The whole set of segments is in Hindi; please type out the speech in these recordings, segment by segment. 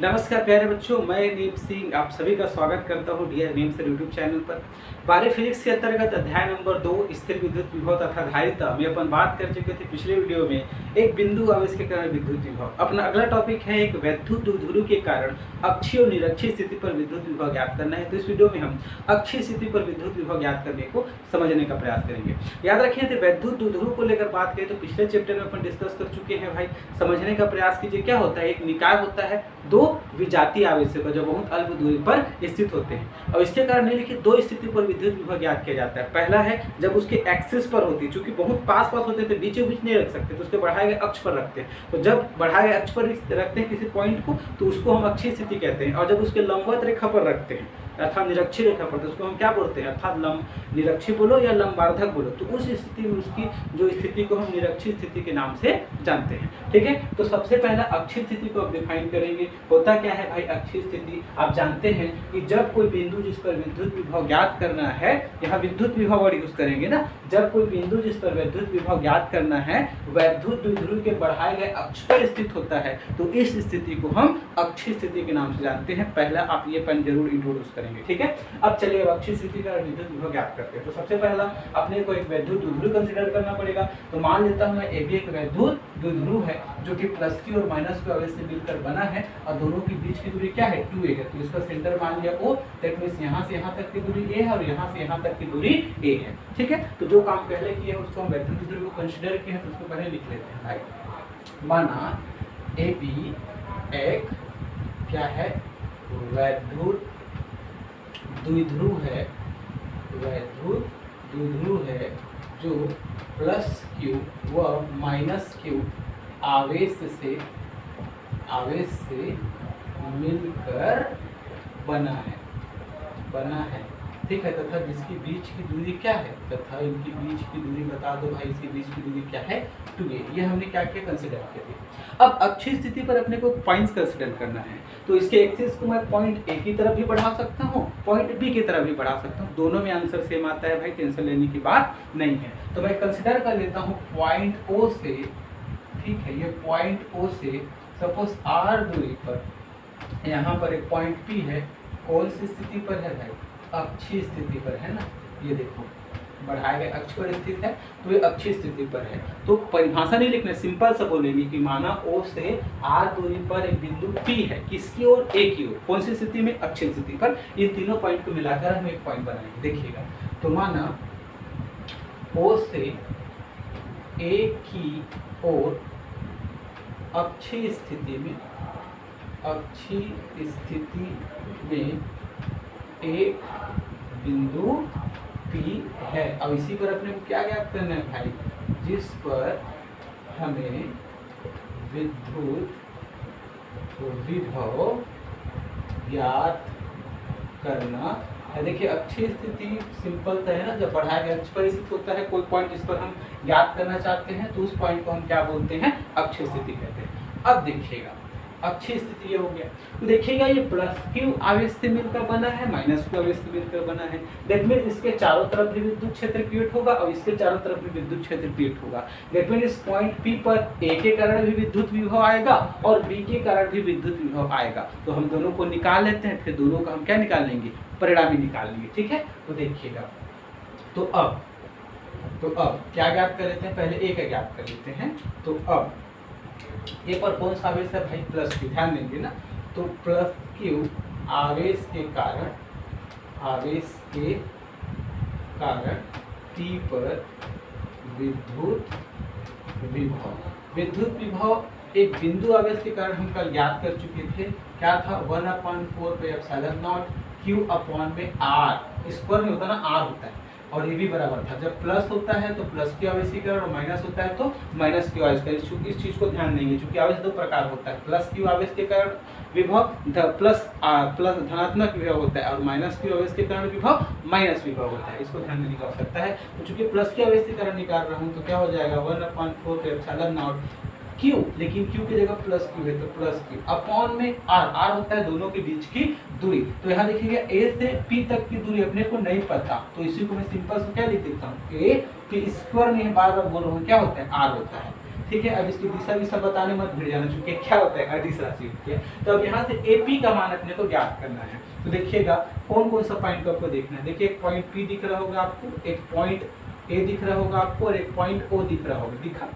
नमस्कार प्यारे बच्चों, मैं नीम सिंह आप सभी का स्वागत करता हूं डियर नीम सर यूट्यूब चैनल पर। बारह फिजिक्स के अंतर्गत अध्याय नंबर 2 स्थिर विद्युत विभव तथा धारिता में अपन बात कर चुके थे पिछले वीडियो में एक बिंदु आवेश के कारण विद्युत विभव। अपना अगला टॉपिक है एक वैद्युत द्विध्रुव के कारण अक्षीय और निरक्षीय स्थिति पर विद्युत विभव ज्ञात करना है। तो इस वीडियो में हम अक्षीय स्थिति पर विद्युत विभव ज्ञात करने को समझने का प्रयास करेंगे। याद रखिए तो वैद्युत द्विध्रुव को लेकर बात करें तो पिछले चैप्टर में अपन डिस्कस कर चुके हैं भाई। समझने का प्रयास कीजिए क्या होता है। एक निकाय होता है दो विजातीय आवेशों का जो बहुत अल्प दूरी पर स्थित होते हैं और इसके कारण निम्नलिखित दो स्थिति पर विद्युत विभव ज्ञात किया जाता है। पहला है जब उसके एक्सिस पर होती है, चूंकि बहुत पास होते हैं बीचों बीच नहीं रख सकते तो उसके बढ़ाए गए अक्ष पर रखते हैं। तो जब बढ़ाए गए अक्ष पर रखते हैं किसी पॉइंट को तो उसको हम अक्षीय स्थिति कहते हैं। और जब उसके लंबवत रेखा पर रखते हैं अर्थात निरक्षीय रेखा पर तो उसको हम क्या बोलते हैं, अर्थात निरक्षीय बोलो या लंबार्धक बोलो, तो उस स्थिति में उसकी जो स्थिति को हम निरक्षीय स्थिति के नाम से जानते हैं। ठीक है, तो सबसे पहला अक्षीय स्थिति को आप डिफाइन करेंगे। होता क्या है भाई अक्षीय स्थिति, आप जानते हैं कि जब कोई बिंदु जिस पर विद्युत विभव ज्ञात करना है, यहाँ विद्युत विभव वर्ड यूज करेंगे ना, जब कोई बिंदु जिस पर विद्युत विभव ज्ञात करना है वैद्युत द्विध्रुव के बढ़ाए गए अक्ष पर स्थित होता है तो इस स्थिति को हम अक्षीय स्थिति के नाम से जानते हैं। पहला आप ये पॉइंट जरूर इंट्रोड्यूस करेंगे। ठीक है, अब चलिए अक्षीय स्थिति का विद्युत विभव ज्ञात करते हैं। तो सबसे पहला अपने को एक वैद्युत द्विध्रुव कंसीडर करना पड़ेगा। तो मान लेता हूं मैं ए भी एक वैद्युत द्विध्रुव है जो कि प्लस की और माइनस की आवेश से मिलकर बना है और दोनों के बीच की दूरी क्या है, 2a है। तो इसका सेंटर मान लिया O, दैट मींस यहां से यहां तक की दूरी a है और यहां से यहां तक की दूरी a है। ठीक है, तो जो काम पहले किया है उसको हम वैद्युत द्विध्रुव को कंसीडर किया है तो उसको पहले लिख लेते हैं भाई। माना ए बी एक क्या है, वैद्युत द्विध्रुव है, वैद्युत द्विध्रुव है जो प्लस q व माइनस q आवेश से मिलकर बना है। ठीक है, तथा जिसकी बीच की दूरी क्या है, तथा इनकी बीच की दूरी बता दो भाई, इसकी बीच की दूरी क्या है, 2a। ये हमने क्या किया, कंसिडर किया थी। अब अक्षीय स्थिति पर अपने को पॉइंट्स कंसिडर करना है तो इसके एक्सिस को मैं पॉइंट ए की तरफ भी बढ़ा सकता हूँ, पॉइंट बी की तरफ भी बढ़ा सकता हूँ। दोनों में आंसर सेम आता है भाई, टेंशन लेने की बात नहीं है। तो मैं कंसिडर कर लेता हूँ पॉइंट ओ से, ठीक है, ये पॉइंट ओ से सपोज r दूरी पर यहाँ पर एक पॉइंट P है। कौन सी स्थिति पर है भाई, अक्षीय स्थिति पर है ना। ये देखो बढ़ाए गए अक्ष पर स्थित है तो ये अक्षीय स्थिति पर है। तो परिभाषा नहीं लिखना, सिंपल सा बोलेंगे कि माना O से R दूरी पर एक बिंदु P है, किसकी ओर, A की ओर। कौन सी स्थिति में, अक्षीय स्थिति पर। इन तीनों पॉइंट को मिलाकर हम एक पॉइंट बनाएंगे। देखिएगा, तो माना O से A की ओर अक्षीय स्थिति में एक बिंदु P है। अब इसी पर अपने को क्या ज्ञात करना है भाई, जिस पर हमें विद्युत विभव ज्ञात करना है। देखिए अक्षीय स्थिति सिंपल सा है ना, जब बढ़ाए गए अक्ष पर स्थित होता है कोई पॉइंट जिस पर हम ज्ञात करना चाहते हैं तो उस पॉइंट को हम क्या बोलते हैं, अक्षीय स्थिति कहते हैं। अब देखिएगा अक्षीय स्थिति ये हो गया, तो देखिएगा ये प्लस q आवेश से मिलकर बना है, माइनस q आवेश से मिलकर बना है। दैट मीन इसके चारों तरफ भी विद्युत क्षेत्र क्रिएट होगा और इसके चारों तरफ भी विद्युत क्षेत्र क्रिएट होगा। दैट मीन इस पॉइंट P पर A के कारण भी विद्युत विभव आएगा और B के कारण भी विद्युत विभव आएगा। तो हम दोनों को निकाल लेते हैं, फिर दोनों का हम क्या निकाल लेंगे, परिणामी निकाल लेंगे। ठीक है, तो देखिएगा तो अब क्या ज्ञात कर लेते हैं, पहले A का ज्ञात कर लेते हैं। तो अब ए पर कौन सा आवेश है भाई, प्लस q, ध्यान देंगे ना। तो प्लस q आवेश के कारण T पर विद्युत विभव एक बिंदु आवेश के कारण हम कल ज्ञात कर चुके थे। क्या था, 1/4 पे एप्सिलॉन नॉट q अपॉन में r, स्क्वायर में होता ना r होता है और ये भी बराबर था। जब प्लस होता है तो प्लस q आवेश के कारण और माइनस होता है तो माइनस q आवेश का। इस चीज को ध्यान देंगे क्योंकि आवेश दो प्रकार होता है, प्लस q आवेश के कारण विभव प्लस धनात्मक विभव होता है और माइनस q आवेश के कारण विभव माइनस विभव होता है। इसको ध्यान देने की आवश्यकता है। तो चूंकि प्लस q आवेश के कारण निकाल रहा हूँ तो क्या हो जाएगा, 1/4 एप्सिलॉन नॉट q, लेकिन q की जगह प्लस q है तो प्लस q अपॉन में r होता है दोनों के बीच की दूरी। तो यहाँ देखिएगा a से p तक की दूरी अपने को नहीं पता तो इसी को मैं सिंपल से क्या लिख देता हूँ, a p स्क्वायर में बार बार बोल रहा हूँ क्या होता है, r होता है। ठीक है। अब इसकी दिशा भी सब बताने मत भूल जाना, चूंकि क्या होता है अदिश राशि होती है। तो अब यहाँ से AP का मान अपने को ज्ञात करना है। तो देखिएगा कौन कौन सा पॉइंट को आपको देखना है। देखिए एक पॉइंट P दिख रहा होगा आपको, एक पॉइंट A दिख रहा होगा आपको, और एक पॉइंट O दिख रहा होगा। दिखा,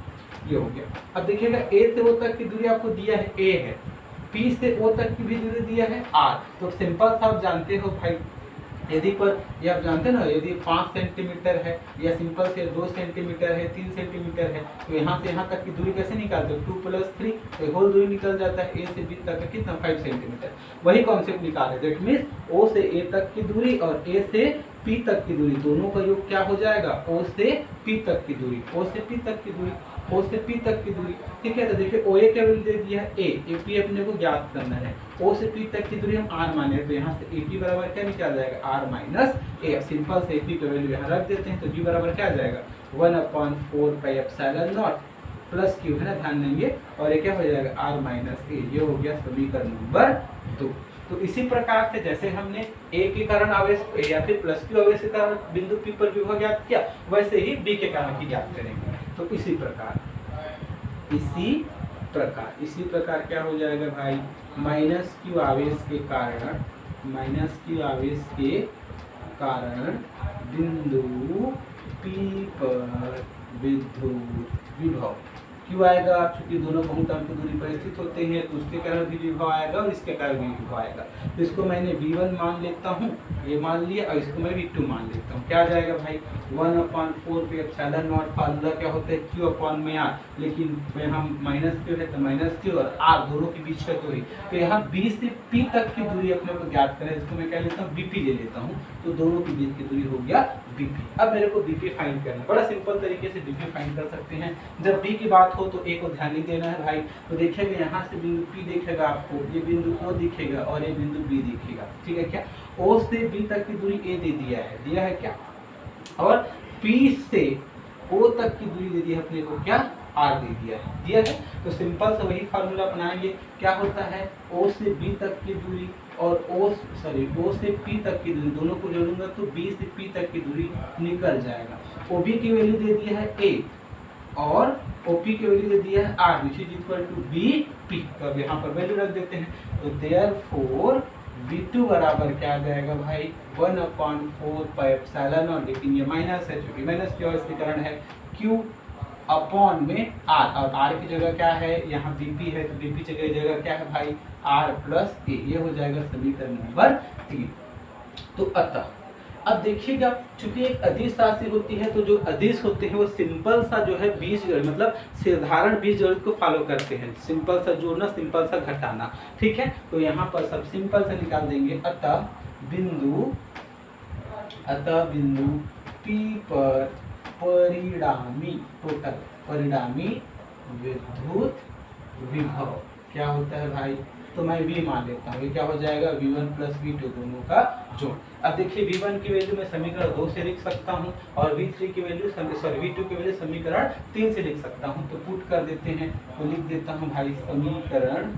ये हो गया। अब देखिएगा A से O तक की दूरी आपको दिया है A है, P से O तक की भी दूरी दिया है R। तो सिंपल सा आप जानते हो भाई, यदि पर ये आप जानते हैं ना, यदि 5 सेंटीमीटर है या सिंपल से 2 सेंटीमीटर है, 3 सेंटीमीटर है, तो यहाँ से यहाँ तक की दूरी कैसे निकालते हो, 2 + 3, तो होल दूरी निकल जाता है। A से B तक का कितना, 5 सेंटीमीटर। वही कॉन्सेप्ट निकाले, दैट मीन्स O से A तक की दूरी और A से P तक की दूरी, दोनों का योग क्या हो जाएगा, O से P तक की दूरी, O से P तक की दूरी, O से P तक की दूरी। ठीक है, तो देखिए OA का वैल्यू दे दिया है A, AP अपने को ज्ञात करना है। O से P तक की दूरी हम R माने, तो यहाँ से AP बराबर क्या निकल जाएगा, R - A। सिंपल से AP का वैल्यू यहाँ रख देते हैं, तो G बराबर क्या आ जाएगा, 1/4πε0 प्लस Q है ना, ध्यान देंगे, और ये क्या हो जाएगा, R - A। ये हो गया समीकरण नंबर 2। तो इसी प्रकार से जैसे हमने A के कारण आवेश या फिर +Q आवेश के कारण बिंदु P पर विभव ज्ञात किया, वैसे ही B के कारण भी ज्ञात करेंगे। तो इसी प्रकार क्या हो जाएगा भाई, -Q आवेश के कारण बिंदु P पर विद्युत विभव क्यों आएगा, चूंकि दोनों बहुत अंक दूरी पर स्थित होते हैं, तो उसके कारण भी विभव आएगा और इसके कारण भी विभव आएगा। तो इसको मैंने V1 मान लेता हूँ, ये मान लिया, और इसको मैं V2 मान लेता हूँ। क्या आ जाएगा भाई, 1/4πε0, फार्मूला क्या होता है, Q/R, लेकिन यहाँ -Q है तो -Q और R दोनों के बीच का दूरी। तो यहाँ B से P तक की दूरी अपने को ज्ञात करें, इसको मैं क्या लेता हूँ, BP ले लेता हूँ। तो दोनों के बीच की दूरी हो गया BP। अब मेरे को BP फाइंड करना है, बड़ा सिंपल तरीके से BP फाइंड कर सकते हैं। जब B की बात हो तो A को ध्यान नहीं देना है भाई। तो देखिएगा यहाँ से बिंदु P दिखेगा आपको, ये बिंदु O दिखेगा और ये बिंदु B दिखेगा। ठीक है, क्या O से B तक की दूरी A दे दिया है क्या, और P से O तक की दूरी दे दी है अपने को क्या, R दे दिया है। तो सिंपल से वही फार्मूला अपनाएंगे। क्या होता है, O से B तक की दूरी और O से P तक की दूरी, दोनों को जोड़ूंगा तो B से P तक की दूरी निकल जाएगा। OB की वैल्यू दे दिया है A और OP की वैल्यू दे दिया है R, which is equal to BP। तो अब यहाँ पर वैल्यू रख देते हैं। तो देयरफॉर V2 बराबर क्या आ जाएगा भाई, 1/4πε0, लेकिन ये माइनस है, चूंकि माइनस क्यों इसके कारण है, Q अपॉन में R, और R की जगह क्या है, यहाँ BP है, तो BP जगह क्या है भाई, R + A। ये हो जाएगा समीकरण नंबर 3। तो अतः अब देखिएगा, चूंकि एक अदिश राशि होती है, तो जो अदिश होते हैं वो सिंपल सा जो है बीजगणित, मतलब साधारण बीजगणित को फॉलो करते हैं। सिंपल सा जोड़ना, सिंपल सा घटाना। ठीक है, तो यहाँ पर सब सिंपल से निकाल देंगे। अतः बिंदु P पर परिणामी विद्युत विभव क्या होता है भाई, तो मैं V मान लेता हूँ। ये क्या हो जाएगा, V1 + V2 दोनों का जोड़। अब देखिए V1 की वैल्यू मैं समीकरण 2 से लिख सकता हूँ, और V2 की वैल्यू समीकरण 3 से लिख सकता हूँ। तो पुट कर देते हैं, तो लिख देता हूँ भाई, समीकरण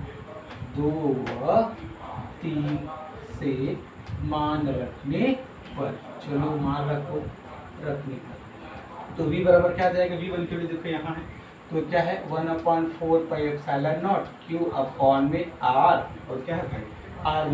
2 व 3 से मान रखने पर, चलो मान रखने पर, तो V बराबर क्या आ जाएगा, V1 की वैल्यू देखो यहाँ है, तो क्या है, 1/4πε0 Q अपॉन में R, और क्या है भाई, R -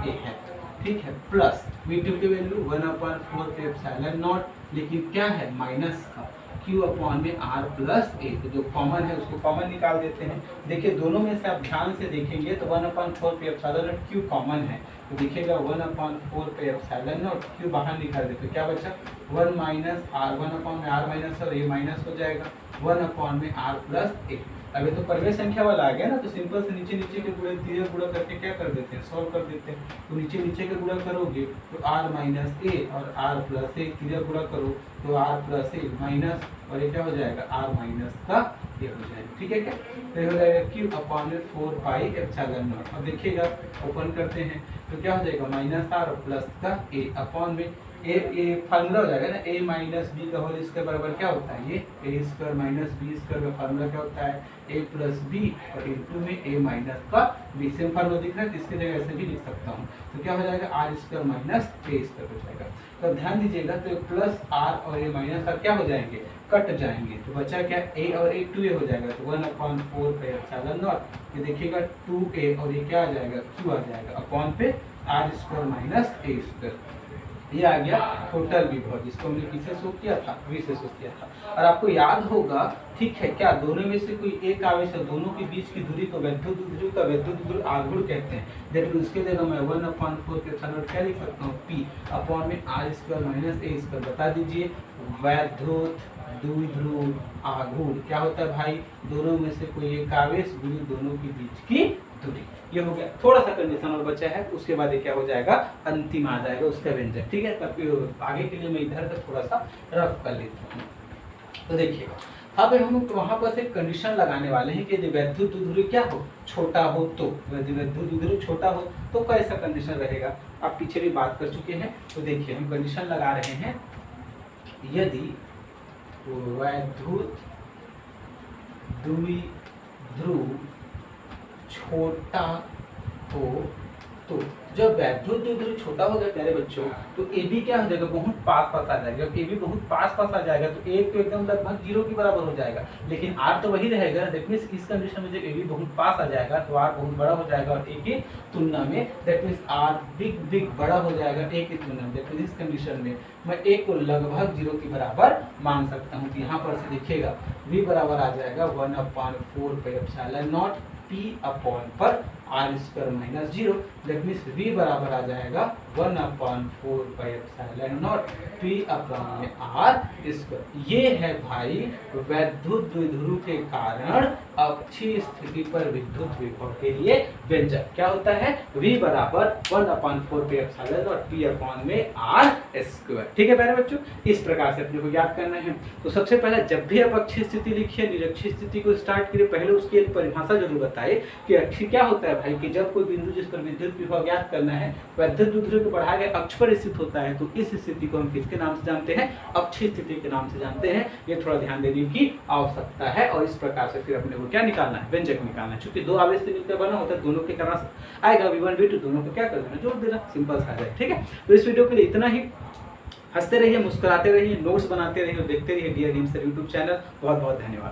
A है। ठीक है, प्लस V2 की वैल्यू 1/4πε0, लेकिन क्या है, माइनस का Q अपॉन में R + A। तो जो कॉमन है उसको कॉमन निकाल देते हैं। देखिए दोनों में से आप ध्यान से देखेंगे तो 1/4πε0 Q कॉमन है, तो देखिएगा 1/4πε0 Q बाहर निकाल देते, क्या बचा, 1 - R, 1/R- और ये माइनस हो जाएगा 1/R + A। अब ये तो परिमेय संख्या वाला आ गया ना, तो सिंपल से नीचे के गुणा करके क्या कर देते हैं, सॉल्व कर देते हैं। तो नीचे के गुणा करोगे तो R - A और R + A, तीसरा गुणा करो तो R + A माइनस, और ये क्या हो जाएगा, R- का ये हो जाएगा। ठीक है, क्या तो ये हो जाएगा Q अपॉन में 4πε0। अब देखिएगा ओपन करते हैं तो क्या हो जाएगा, -R + का A अपॉन में ये फार्मूला हो जाएगा ना, a माइनस बी का होल स्क्वायर बराबर क्या होता है, ये a square minus B square का फार्मूला क्या होता है, a प्लस बी और इंटू में a माइनस का b। सेम फार्मूला दिख रहा है तो इसकी जगह ऐसे भी लिख सकता हूँ, तो क्या हो जाएगा R square minus a square हो जाएगा। तो ध्यान दीजिएगा, तो प्लस आर और a माइनस आर क्या हो जाएंगे, कट जाएंगे, तो बचा क्या a और a 2a हो जाएगा, तो 1/4 पे एप्सिलॉन नॉट, ये देखिएगा 2a और ये क्या आ जाएगा, q आ जाएगा अपॉन पे R square minus a square. ये आ गया टोटल विभव, जिसको हमने किससे शो किया था, v से शो किया था। और आपको याद होगा, ठीक है क्या, दोनों में से कोई एक आवेश है, दोनों के बीच की दूरी को वैद्युत द्विध्रुव का वैद्युत द्विध्रुव आघूर्ण कहते हैं। जबकि उसके जगह मैं 1/4 के एप्सिलॉन क्या लिख सकता हूँ, p अपॉन में R square minus a square. बता दीजिए वैद्युत द्विध्रुव आघूर्ण क्या होता है भाई, दोनों में से कोई एक आवेश गुणित दोनों के बीच की दूरी। ये हो गया, थोड़ा सा कंडीशन और बचा है, उसके बाद ये क्या हो जाएगा, अंतिम आ जाएगा उसका व्यंजक। ठीक है, तब आगे के लिए मैं इधर का थोड़ा सा रफ कर लेता हूँ। तो देखिए अब हम वहां पर से कंडीशन लगाने वाले हैं कि यदि वैद्युत द्विध्रुव क्या हो, छोटा हो, तो यदि वैद्युत द्विध्रुव छोटा हो तो कैसा कंडीशन रहेगा, आप पीछे भी बात कर चुके हैं। तो देखिए हम कंडीशन लगा रहे हैं, यदि वैद्युत द्विध्रुव छोटा हो तो, जब वैद्युत द्विध्रुव छोटा हो गया प्यारे बच्चों, तो ए बी क्या हो जाएगा, बहुत पास पास आ जाएगा। जब ए बी बहुत पास पास आ जाएगा तो ए तो एकदम लगभग 0 के बराबर हो जाएगा, लेकिन आर तो वही रहेगा। दैट मीन्स इस कंडीशन में जब ए बी बहुत पास आ जाएगा तो आर बहुत बड़ा हो जाएगा और ए की तुलना में, दैट मीन्स आर बिग बड़ा हो जाएगा ए की तुलना में। दैट मीन्स इस कंडीशन में मैं ए को लगभग 0 के बराबर मान सकता हूँ। यहाँ पर से देखिएगा v बराबर आ जाएगा 1/4 पे एप्सिलॉन नॉट p अपॉन पर R square minus 0। That means v बराबर आ जाएगा 1/4 पे एप्सिलॉन नॉट p अपॉन में आर स्क्वायर। ये है भाई वैद्युत द्विध्रुव के कारण अक्षीय स्थिति पर विद्युत विभव के लिए व्यंजक क्या होता है, v बराबर 1/4 पे एप्सिलॉन नॉट p अपॉन में आर स्क्वायर। ठीक है प्यारे बच्चों, इस प्रकार से अपने को याद करना है। तो सबसे पहले जब भी आप अक्षीय स्थिति लिखिए, निरक्षीय स्थिति को स्टार्ट करिए, पहले उसकी एक परिभाषा जरूर बताए कि अक्षीय क्या होता है भाई, कि जब कोई बिंदु जिस पर विद्युत विभव ज्ञात करना है वैद्युत द्विध्रुव को बढ़ाए गए अक्ष पर स्थित होता है, तो इस स्थिति को हम किसके नाम से जानते हैं, अक्षीय स्थिति के नाम से जानते हैं। ये थोड़ा ध्यान देने की आवश्यकता है। और इस प्रकार से फिर अपने को क्या निकालना है, व्यंजक निकालना है। चूंकि दो आवेश से मिलकर बना होता है, दोनों के कारण आएगा v1 v2, दोनों को क्या कर देना, जोड़ देना, सिंपल सा है। ठीक है, तो इस वीडियो के लिए इतना ही। हंसते रहिए, मुस्कुराते रहिए, नोट्स बनाते रहिए और देखते रहिए डियर नीम सर यूट्यूब चैनल। बहुत बहुत धन्यवाद।